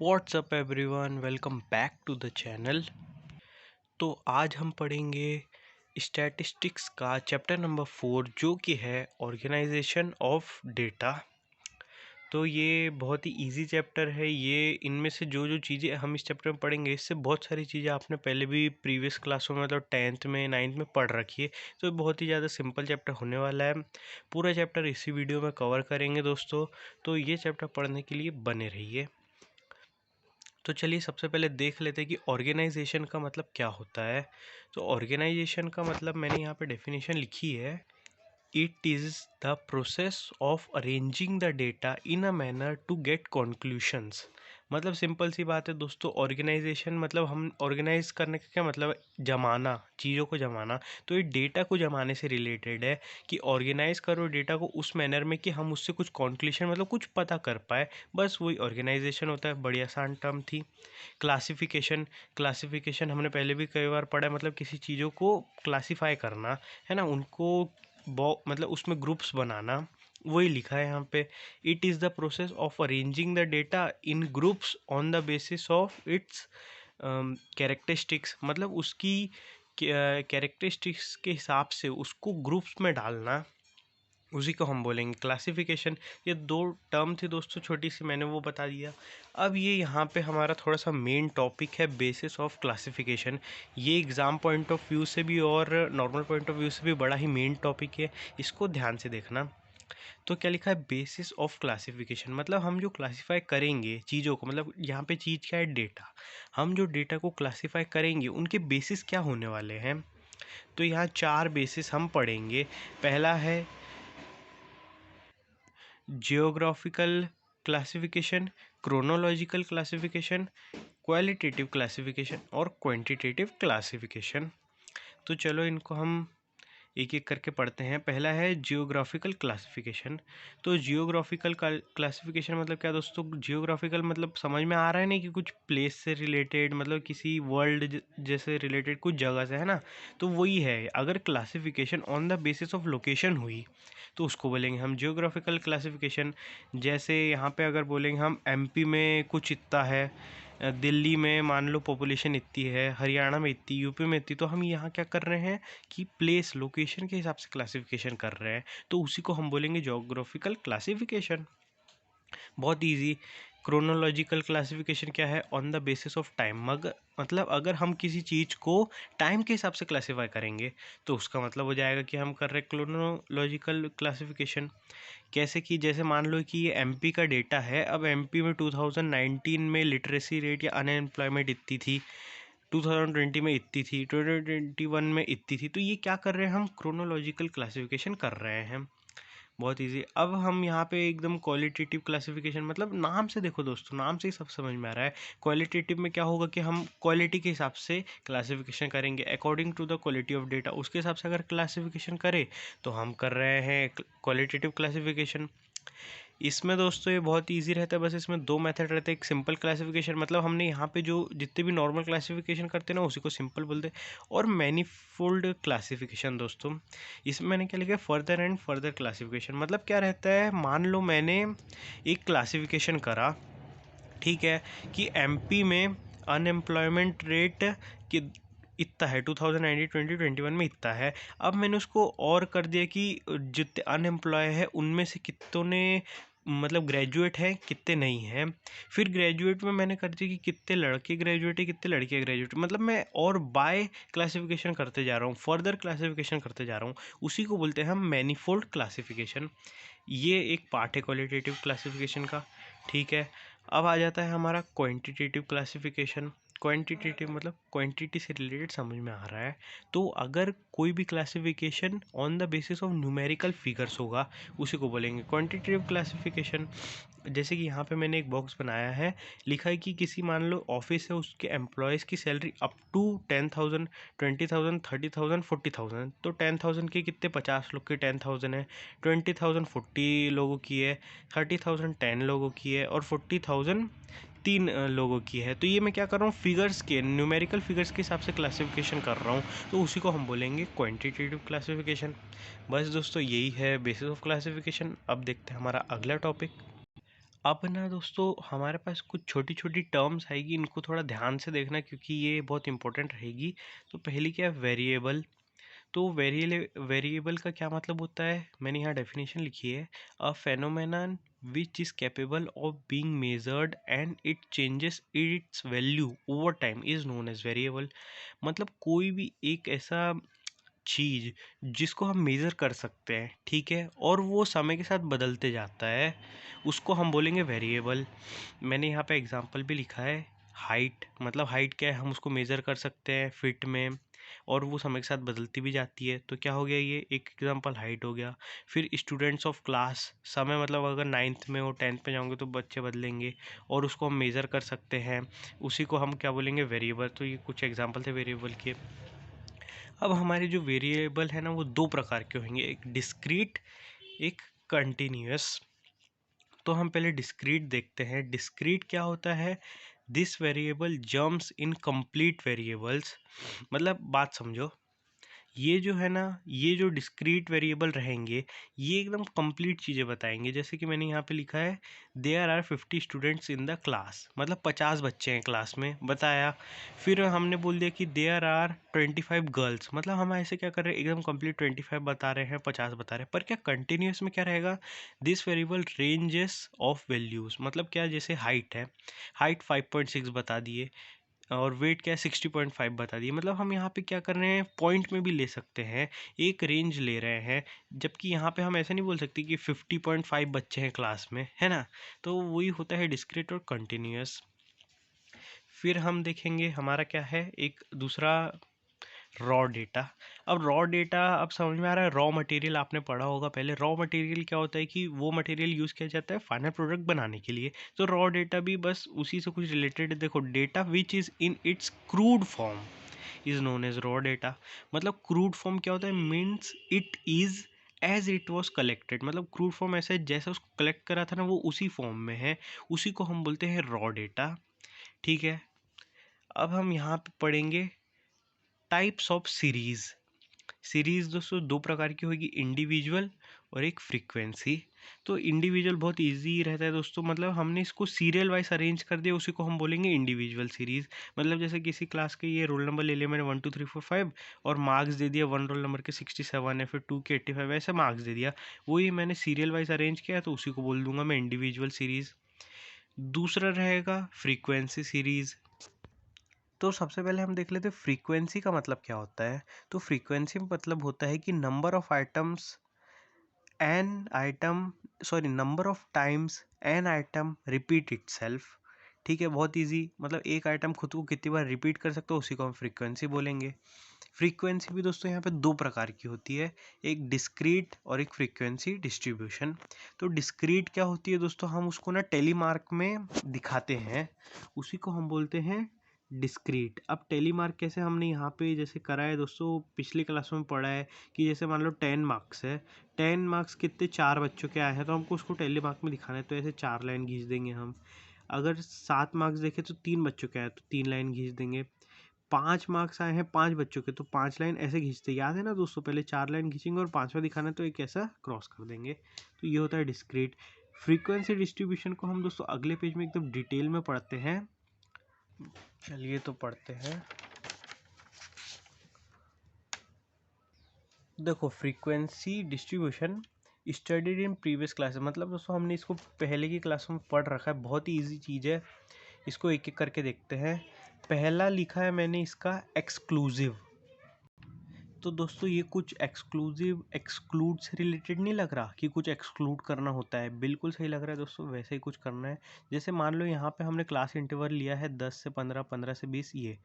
What's up everyone, welcome back to the channel. तो आज हम पढ़ेंगे स्टैटिस्टिक्स का चैप्टर नंबर 4 जो कि है ऑर्गेनाइजेशन ऑफ डेटा। तो ये बहुत ही इजी चैप्टर है। ये इनमें से जो जो चीज़ें हम इस चैप्टर में पढ़ेंगे, इससे बहुत सारी चीज़ें आपने पहले भी प्रीवियस क्लासों में मतलब 10th में 9th में पढ़ रखी है। तो ये बहुत ही ज़्यादा सिंपल चैप्टर होने वाला है। पूरा चैप्टर इसी वीडियो में कवर करेंगे दोस्तों, तो ये चैप्टर पढ़ने के लिए बने रहिए। तो चलिए सबसे पहले देख लेते हैं कि ऑर्गेनाइजेशन का मतलब क्या होता है। तो ऑर्गेनाइजेशन का मतलब मैंने यहाँ पे डेफिनेशन लिखी है। It is the process of arranging the data in a manner to get conclusions. मतलब सिंपल सी बात है दोस्तों, ऑर्गेनाइजेशन मतलब हम ऑर्गेनाइज करने का क्या मतलब है, जमाना, चीज़ों को जमाना। तो ये डेटा को जमाने से रिलेटेड है कि ऑर्गेनाइज करो डेटा को उस मैनर में कि हम उससे कुछ कंक्लूशन मतलब कुछ पता कर पाए। बस वही ऑर्गेनाइजेशन होता है। बड़ी आसान टर्म थी। क्लासिफिकेशन, क्लासिफिकेशन हमने पहले भी कई बार पढ़ा है, मतलब किसी चीज़ों को क्लासीफाई करना है ना, उनको मतलब उसमें ग्रुप्स बनाना, वही लिखा है यहाँ पे। It is the process of arranging the data in groups on the basis of its characteristics. मतलब उसकी कैरेक्टरिस्टिक्स के हिसाब से उसको ग्रुप्स में डालना, उसी को हम बोलेंगे क्लासिफिकेशन। ये दो टर्म थी दोस्तों, छोटी सी, मैंने वो बता दिया। अब ये यहाँ पे हमारा थोड़ा सा मेन टॉपिक है, बेसिस ऑफ क्लासिफिकेशन। ये एग्ज़ाम पॉइंट ऑफ व्यू से भी और नॉर्मल पॉइंट ऑफ व्यू से भी बड़ा ही मेन टॉपिक है, इसको ध्यान से देखना। तो क्या लिखा है, बेसिस ऑफ क्लासिफिकेशन। मतलब हम जो क्लासीफाई करेंगे चीज़ों को, मतलब यहाँ पे चीज़ क्या है, डेटा। हम जो डेटा को क्लासीफाई करेंगे उनके बेसिस क्या होने वाले हैं। तो यहाँ 4 बेसिस हम पढ़ेंगे। पहला है geographical classification, chronological classification, qualitative classification और क्वांटिटेटिव क्लासिफिकेशन। तो चलो इनको हम एक एक करके पढ़ते हैं। पहला है जियोग्राफिकल क्लासिफिकेशन। तो जियोग्राफिकल क्लासिफिकेशन मतलब क्या दोस्तों, जियोग्राफिकल मतलब समझ में आ रहा है नहीं कि कुछ प्लेस से रिलेटेड, मतलब किसी वर्ल्ड जैसे रिलेटेड कुछ जगह से, है ना। तो वही है, अगर classification on the basis of location हुई तो उसको बोलेंगे हम जियोग्राफिकल क्लासिफिकेशन। जैसे यहाँ पे अगर बोलेंगे हम एमपी में कुछ इतना है, दिल्ली में मान लो पॉपुलेशन इतनी है, हरियाणा में इतनी, यूपी में इतनी, तो हम यहाँ क्या कर रहे हैं कि प्लेस लोकेशन के हिसाब से क्लासिफिकेशन कर रहे हैं, तो उसी को हम बोलेंगे ज्योग्राफिकल क्लासिफिकेशन। बहुत इजी। क्रोनोलॉजिकल क्लासिफिकेशन क्या है, on the basis of time. मतलब अगर हम किसी चीज़ को टाइम के हिसाब से क्लासीफाई करेंगे तो उसका मतलब हो जाएगा कि हम कर रहे हैं क्रोनोलॉजिकल क्लासिफिकेशन। कैसे कि जैसे मान लो कि ये एमपी का डेटा है। अब एमपी में 2019 में लिटरेसी रेट या अनएम्प्लॉयमेंट इतनी थी, 2020 में इतनी थी, 2021 में इतनी थी। तो ये क्या कर रहे हैं, हम क्रोनोलॉजिकल क्लासिफिकेशन कर रहे हैं। बहुत इजी। अब हम यहाँ पे एकदम क्वालिटेटिव क्लासिफिकेशन, मतलब नाम से देखो दोस्तों, नाम से ही सब समझ में आ रहा है। क्वालिटेटिव में क्या होगा कि हम क्वालिटी के हिसाब से क्लासिफिकेशन करेंगे, according to the quality of data, उसके हिसाब से अगर क्लासिफिकेशन करें तो हम कर रहे हैं क्वालिटेटिव क्लासिफिकेशन। इसमें दोस्तों ये बहुत इजी रहता है, बस इसमें 2 मेथड रहते हैं। एक सिंपल क्लासिफिकेशन, मतलब हमने यहाँ पे जो जितने भी नॉर्मल क्लासिफिकेशन करते हैं ना उसी को सिंपल बोलते हैं। और मैनीफोल्ड क्लासिफिकेशन दोस्तों, इसमें मैंने क्या लिखा है, फर्दर एंड फर्दर क्लासिफिकेशन। मतलब क्या रहता है, मान लो मैंने एक क्लासिफिकेशन करा, ठीक है, कि एमपी में अनएम्प्लॉयमेंट रेट कि इतना है, 2019 2021 में इतना है। अब मैंने उसको और कर दिया कि जितने अनएम्प्लॉय है उनमें से कितने मतलब ग्रेजुएट हैं, कितने नहीं हैं। फिर ग्रेजुएट में मैंने कर दिया कि कितने लड़के ग्रेजुएट है, कितने लड़कियाँ ग्रेजुएट, मतलब मैं और बाय क्लासिफिकेशन करते जा रहा हूँ, फर्दर क्लासिफिकेशन करते जा रहा हूँ। उसी को बोलते हैं हम मैनीफोल्ड क्लासिफिकेशन। ये एक पार्ट है क्वालिटेटिव क्लासिफिकेशन का, ठीक है। अब आ जाता है हमारा क्वांटिटेटिव क्लासिफिकेशन। क्वांटिटेटिव मतलब क्वांटिटी से रिलेटेड समझ में आ रहा है। तो अगर कोई भी classification on the basis of numerical figures होगा उसी को बोलेंगे क्वांटिटेटिव क्लासिफिकेशन। जैसे कि यहाँ पे मैंने एक बॉक्स बनाया है, लिखा है कि किसी मान लो ऑफिस है, उसके एम्प्लॉयज़ की सैलरी अप टू 10,000, 20,000, 30,000, 40,000। तो 10,000 के कितने, 50 लोग के 10,000 है, 20,000 40 लोगों की है, 30,000 10 लोगों की है और 40,000 3 लोगों की है। तो ये मैं क्या कर रहा हूँ, फिगर्स के, न्यूमेरिकल फिगर्स के हिसाब से क्लासिफिकेशन कर रहा हूँ, तो उसी को हम बोलेंगे क्वांटिटेटिव क्लासिफिकेशन। बस दोस्तों यही है बेसिस ऑफ क्लासिफिकेशन। अब देखते हैं हमारा अगला टॉपिक। अब ना दोस्तों हमारे पास कुछ छोटी छोटी टर्म्स आएगी, इनको थोड़ा ध्यान से देखना क्योंकि ये बहुत इंपॉर्टेंट रहेगी। तो पहली क्या है, वेरिएबल। तो वेरिएबल का क्या मतलब होता है, मैंने यहाँ डेफिनेशन लिखी है, a phenomenon which is capable of being measured and it changes its value over time is known as variable. मतलब कोई भी एक ऐसा चीज़ जिसको हम मेज़र कर सकते हैं, ठीक है, और वो समय के साथ बदलते जाता है, उसको हम बोलेंगे वेरिएबल। मैंने यहाँ पे एग्जांपल भी लिखा है, हाइट। मतलब हाइट क्या है, हम उसको मेज़र कर सकते हैं फीट में, और वो समय के साथ बदलती भी जाती है। तो क्या हो गया, ये एक एग्जांपल हाइट हो गया। फिर स्टूडेंट्स ऑफ क्लास, समय मतलब अगर 9th में हो 10th में जाओगे तो बच्चे बदलेंगे, और उसको हम मेज़र कर सकते हैं, उसी को हम क्या बोलेंगे, वेरिएबल। तो ये कुछ एग्जांपल थे वेरिएबल के। अब हमारे जो वेरिएबल है ना वो दो प्रकार के होंगे, एक डिस्क्रीट, एक कंटिन्यूअस। तो हम पहले डिस्क्रीट देखते हैं। डिस्क्रीट क्या होता है, this variable jumps in complete variables. मतलब बात समझो, ये जो है ना, ये जो डिस्क्रीट वेरिएबल रहेंगे, ये एकदम कंप्लीट चीज़ें बताएंगे। जैसे कि मैंने यहाँ पे लिखा है, there are 50 students in the class, मतलब 50 बच्चे हैं क्लास में, बताया। फिर हमने बोल दिया कि देयर आर 25 गर्ल्स, मतलब हम ऐसे क्या कर रहे हैं, एकदम कंप्लीट 25 बता रहे हैं, 50 बता रहे हैं। पर क्या कंटिन्यूस में क्या रहेगा, this variable ranges of values. मतलब क्या, जैसे हाइट है, हाइट 5.6 बता दिए, और वेट क्या है 60.5 बता दिए। मतलब हम यहाँ पे क्या कर रहे हैं, पॉइंट में भी ले सकते हैं, एक रेंज ले रहे हैं। जबकि यहाँ पे हम ऐसे नहीं बोल सकते कि 50.5 बच्चे हैं क्लास में, है ना। तो वही होता है डिस्क्रीट और कंटिन्यूअस। फिर हम देखेंगे हमारा क्या है, एक दूसरा, रॉ डेटा। अब रॉ डेटा, अब समझ में आ रहा है, रॉ मटेरियल आपने पढ़ा होगा पहले। रॉ मटेरियल क्या होता है कि वो मटेरियल यूज़ किया जाता है फाइनल प्रोडक्ट बनाने के लिए। तो रॉ डेटा भी बस उसी से कुछ रिलेटेड है। देखो, data which is in its crude form is known as raw data. मतलब क्रूड फॉर्म क्या होता है, means it is as it was collected. मतलब क्रूड फॉर्म ऐसे जैसा उसको कलेक्ट करा था ना, वो उसी फॉर्म में है, उसी को हम बोलते हैं रॉ डेटा। ठीक है। अब हम यहाँ पे पढ़ेंगे टाइप्स ऑफ सीरीज़। सीरीज़ दोस्तों दो प्रकार की होगी, इंडिविजुअल और एक फ्रीक्वेंसी। तो इंडिविजुअल बहुत इजी रहता है दोस्तों, मतलब हमने इसको सीरियल वाइज अरेंज कर दिया, उसी को हम बोलेंगे इंडिविजुअल सीरीज़। मतलब जैसे किसी क्लास के ये रोल नंबर ले लिया मैंने 1 2 3 4 5, और मार्क्स दे दिया, वन रोल नंबर के 67 है, फिर 2 के 85, ऐसे मार्क्स दे दिया। वही मैंने सीरियल वाइज अरेंज किया, तो उसी को बोल दूंगा मैं इंडिविजुअल सीरीज़। दूसरा रहेगा फ्रीक्वेंसी सीरीज़। तो सबसे पहले हम देख लेते हैं फ्रीक्वेंसी का मतलब क्या होता है। तो फ्रीक्वेंसी मतलब होता है कि number of items an item, sorry, number of times an item repeat itself. ठीक है, बहुत इजी। मतलब एक आइटम खुद को कितनी बार रिपीट कर सकते हो, उसी को हम फ्रीक्वेंसी बोलेंगे। फ्रीक्वेंसी भी दोस्तों यहाँ पे दो प्रकार की होती है, एक डिस्क्रीट और एक फ्रीक्वेंसी डिस्ट्रीब्यूशन। तो डिस्क्रीट क्या होती है दोस्तों, हम उसको ना टेलीमार्क में दिखाते हैं, उसी को हम बोलते हैं डिस्क्रीट। अब टेलीमार्क कैसे, हमने यहाँ पे जैसे करा है दोस्तों, पिछली क्लास में पढ़ा है कि जैसे मान लो 10 मार्क्स है, 10 मार्क्स कितने, 4 बच्चों के आए हैं, तो हमको उसको टेलीमार्क में दिखाना है, तो ऐसे 4 लाइन खींच देंगे हम। अगर 7 मार्क्स देखें तो 3 बच्चों के आए तो 3 लाइन खींच देंगे। 5 मार्क्स आए हैं 5 बच्चों के, तो 5 लाइन ऐसे खींचते, याद है ना दोस्तों, पहले 4 लाइन खींचेंगे और 5वां दिखाना है तो एक ऐसा क्रॉस कर देंगे। तो ये होता है डिस्क्रीट। फ्रीक्वेंसी डिस्ट्रीब्यूशन को हम दोस्तों अगले पेज में एकदम डिटेल में पढ़ते हैं। चलिए तो पढ़ते हैं। देखो, frequency distribution studied in previous classes. मतलब दोस्तों हमने इसको पहले की क्लासों में पढ़ रखा है, बहुत ही ईजी चीज़ है। इसको एक एक करके देखते हैं। पहला लिखा है मैंने इसका एक्सक्लूसिव। तो दोस्तों ये कुछ एक्सक्लूसिव, एक्सक्लूड से रिलेटेड नहीं लग रहा कि कुछ एक्सक्लूड करना होता है, बिल्कुल सही लग रहा है दोस्तों, वैसे ही कुछ करना है। जैसे मान लो यहाँ पे हमने क्लास इंटरवल लिया है 10 से 15, 15 से 20 ये।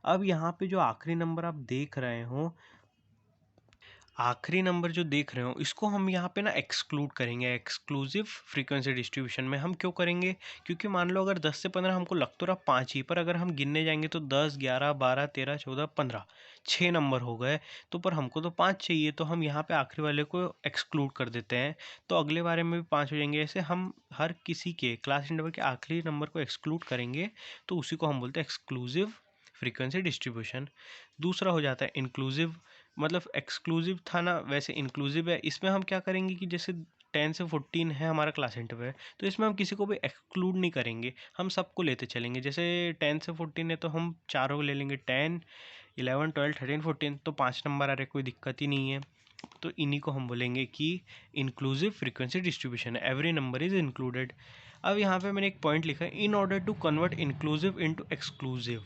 अब यहाँ पे जो आखिरी नंबर आप देख रहे हो, आखिरी नंबर जो देख रहे हो, इसको हम यहाँ पे ना एक्सक्लूड करेंगे। एक्सक्लूसिव फ्रीक्वेंसी डिस्ट्रीब्यूशन में हम क्यों करेंगे, क्योंकि मान लो अगर 10 से 15 हमको लग तो रहा 5 ही, पर अगर हम गिनने जाएंगे तो 10, 11, 12, 13, 14, 15, 6 नंबर हो गए। तो पर हमको तो 5 चाहिए, तो हम यहाँ पे आखिरी वाले को एक्सक्लूड कर देते हैं, तो अगले बारे में भी 5 हो जाएंगे। ऐसे हम हर किसी के क्लास इंटरवल के आखिरी नंबर को एक्सक्लूड करेंगे, तो उसी को हम बोलते हैं एक्सक्लूसिव फ्रीक्वेंसी डिस्ट्रीब्यूशन। दूसरा हो जाता है इंक्लूसिव। मतलब एक्सक्लूसिव था ना, वैसे इंक्लूसिव है। इसमें हम क्या करेंगे कि जैसे 10 से 14 है हमारा क्लास इंटरवल, तो इसमें हम किसी को भी एक्सक्लूड नहीं करेंगे, हम सबको लेते चलेंगे। जैसे 10 से 14 है तो हम चारों को ले लेंगे, 10, 11, 12, 13, 14, तो 5 नंबर आ रहे, कोई दिक्कत ही नहीं है। तो इन्हीं को हम बोलेंगे कि इंक्लूसिव फ्रीक्वेंसी डिस्ट्रीब्यूशन है, एवरी नंबर इज इंक्लूडेड। अब यहाँ पे मैंने एक पॉइंट लिखा है, in order to convert inclusive into exclusive.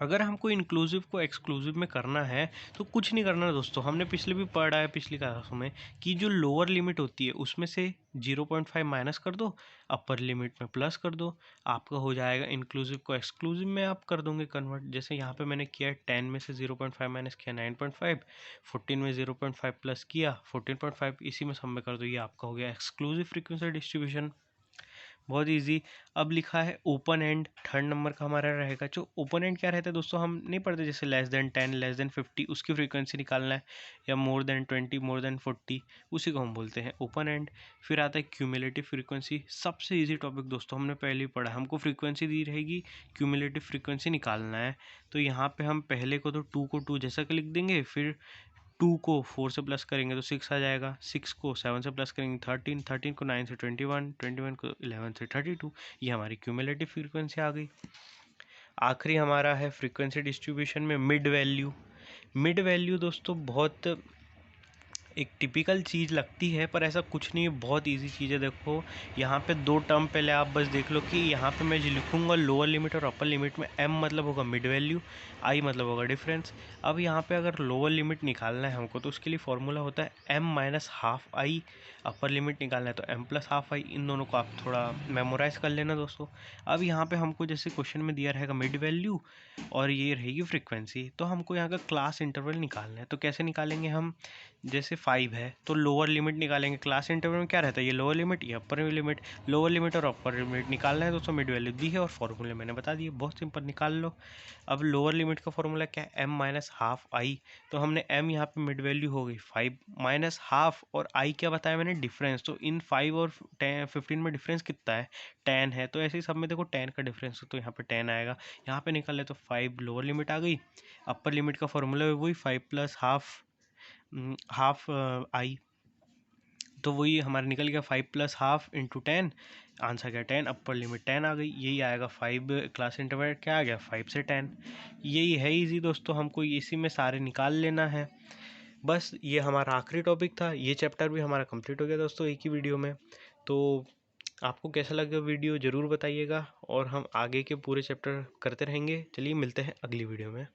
अगर हमको इंक्लूसिव को एक्सक्लूसिव में करना है तो कुछ नहीं करना दोस्तों, हमने पिछले भी पढ़ा है पिछली क्लासों में कि जो लोअर लिमिट होती है उसमें से 0.5 माइनस कर दो, अपर लिमिट में प्लस कर दो, आपका हो जाएगा इंक्लूसिव को एक्सक्लूसिव में आप कर दोगे कन्वर्ट। जैसे यहाँ पे मैंने किया 10 में से 0.5 माइनस किया 9.5, 14 में 0.5 प्लस किया 14.5, इसी में सब में कर दो, ये आपका हो गया एक्सक्लूसिव फ्रीक्वेंसी डिस्ट्रीब्यूशन। बहुत इजी। अब लिखा है ओपन एंड, थर्ड नंबर का हमारा रहेगा। जो ओपन एंड क्या रहता है दोस्तों, हम नहीं पढ़ते जैसे लेस देन 10, लेस देन 50 उसकी फ्रीक्वेंसी निकालना है, या मोर देन 20, मोर देन 40, उसी को हम बोलते हैं ओपन एंड। फिर आता है क्यूमुलेटिव फ्रीक्वेंसी, सबसे इजी टॉपिक दोस्तों, हमने पहले ही पढ़ा। हमको फ्रीक्वेंसी दी रहेगी, क्यूमुलेटिव फ्रीक्वेंसी निकालना है। तो यहाँ पे हम पहले को तो 2 को 2 जैसा कि लिख देंगे, फिर 2 को 4 से प्लस करेंगे तो 6 आ जाएगा, 6 को 7 से प्लस करेंगे 13, 13 को 9 से 21, 21 को 11 से 32, ये हमारी क्यूमुलेटिव फ्रीक्वेंसी आ गई। आखिरी हमारा है फ्रीक्वेंसी डिस्ट्रीब्यूशन में मिड वैल्यू। मिड वैल्यू दोस्तों बहुत एक टिपिकल चीज़ लगती है, पर ऐसा कुछ नहीं है, बहुत इजी चीज़ है। देखो यहाँ पे दो टर्म पहले आप बस देख लो कि यहाँ पे मैं लिखूँगा लोअर लिमिट और अपर लिमिट में, m मतलब होगा मिड वैल्यू, i मतलब होगा डिफरेंस। अब यहाँ पे अगर लोअर लिमिट निकालना है हमको तो उसके लिए फॉर्मूला होता है m minus half I, upper limit निकालना है तो m प्लस हाफ आई। इन दोनों को आप थोड़ा मेमोराइज कर लेना दोस्तों। अब यहाँ पे हमको जैसे क्वेश्चन में दिया रहेगा मिड वैल्यू और ये रहेगी फ्रीक्वेंसी, तो हमको यहाँ का क्लास इंटरवल निकालना है। तो कैसे निकालेंगे हम, जैसे 5 है तो लोअर लिमिट निकालेंगे, क्लास इंटरवल में क्या रहता है, ये लोअर लिमिट, ये अपर लिमिट। लोअर लिमिट और अपर लिमिट निकालना है दोस्तों, मिड वैल्यू दी है और फॉर्मूले मैंने बता दिए, बहुत सिंपल, निकाल लो। अब लोअर लिमिट का फॉर्मूला क्या है, m माइनस हाफ आई, तो हमने m यहाँ पे मिड वैल्यू हो गई 5 माइनस हाफ, और i क्या बताया मैंने, डिफरेंस। तो इन 5 और 15 में डिफरेंस कितना है, 10 है, तो ऐसे ही सब में देखो 10 का डिफरेंस, तो यहाँ पे 10 आएगा। यहाँ पे निकाल ले तो 5 लोअर लिमिट आ गई, अपर लिमिट का फॉर्मूला वही 5 प्लस हाफ आई, तो वही हमारा निकल गया 5 प्लस हाफ इंटू 10, आंसर क्या 10, अपर लिमिट 10 आ गई, यही आएगा 5, क्लास इंटरवल क्या आ गया 5 से 10। यही है इजी दोस्तों, हमको इसी में सारे निकाल लेना है। बस ये हमारा आखिरी टॉपिक था, ये चैप्टर भी हमारा कंप्लीट हो गया दोस्तों एक ही वीडियो में। तो आपको कैसा लगा वीडियो ज़रूर बताइएगा, और हम आगे के पूरे चैप्टर करते रहेंगे। चलिए मिलते हैं अगली वीडियो में।